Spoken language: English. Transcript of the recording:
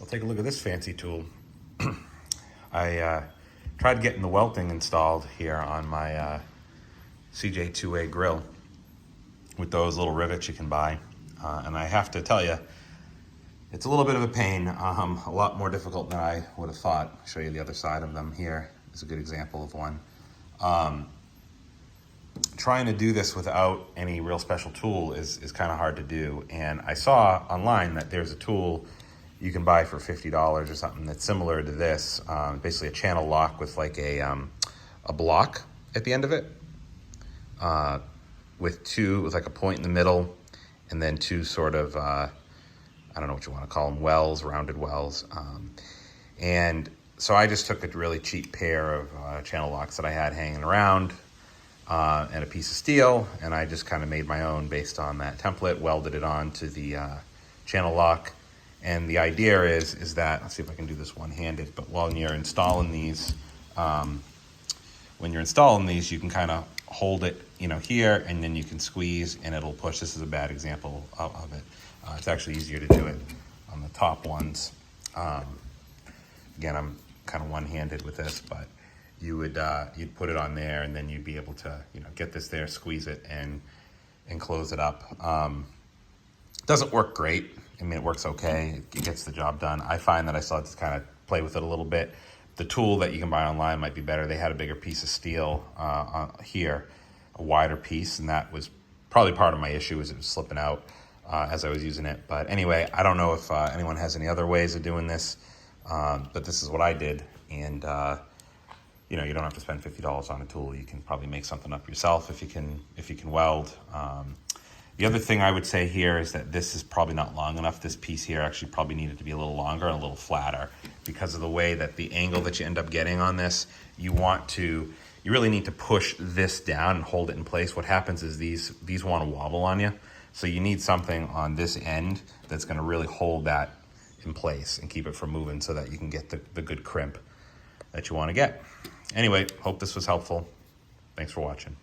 Well, take a look at this fancy tool. I tried getting the welting installed here on my CJ2a grill with those little rivets you can buy. And I have to tell you, it's a little bit of a pain, a lot more difficult than I would have thought. I'll show you the other side of them here. Is a good example of one. Trying to do this without any real special tool is kind of hard to do. And I saw online that there's a tool you can buy for $50 or something that's similar to this. Basically a channel lock with like a block at the end of it, with like a point in the middle, and then two sort of, I don't know what you want to call them, wells, rounded wells. And so I just took a really cheap pair of channel locks that I had hanging around, and a piece of steel, and I just kind of made my own based on that template, welded it onto the channel lock. And the idea is that, let's see if I can do this one-handed, but while you're installing these, you can kind of hold it, here, and then you can squeeze and it'll push. This is a bad example of it. It's actually easier to do it on the top ones. Again, I'm kind of one-handed with this, but you'd put it on there, and then you'd be able to, get this there, squeeze it, and close it up. Doesn't work great. I mean, it works okay. It gets the job done. I find that I still have to kind of play with it a little bit. The tool that you can buy online might be better. They had a bigger piece of steel here, a wider piece, and that was probably part of my issue, is it was slipping out as I was using it. But anyway, I don't know if anyone has any other ways of doing this, but this is what I did. And you don't have to spend $50 on a tool. You can probably make something up yourself if you can weld. The other thing I would say here is that this is probably not long enough. This piece here actually probably needed to be a little longer and a little flatter, because of the way that the angle that you end up getting on this, you really need to push this down and hold it in place. What happens is these want to wobble on you. So you need something on this end that's going to really hold that in place and keep it from moving, so that you can get the good crimp that you want to get. Anyway, hope this was helpful. Thanks for watching.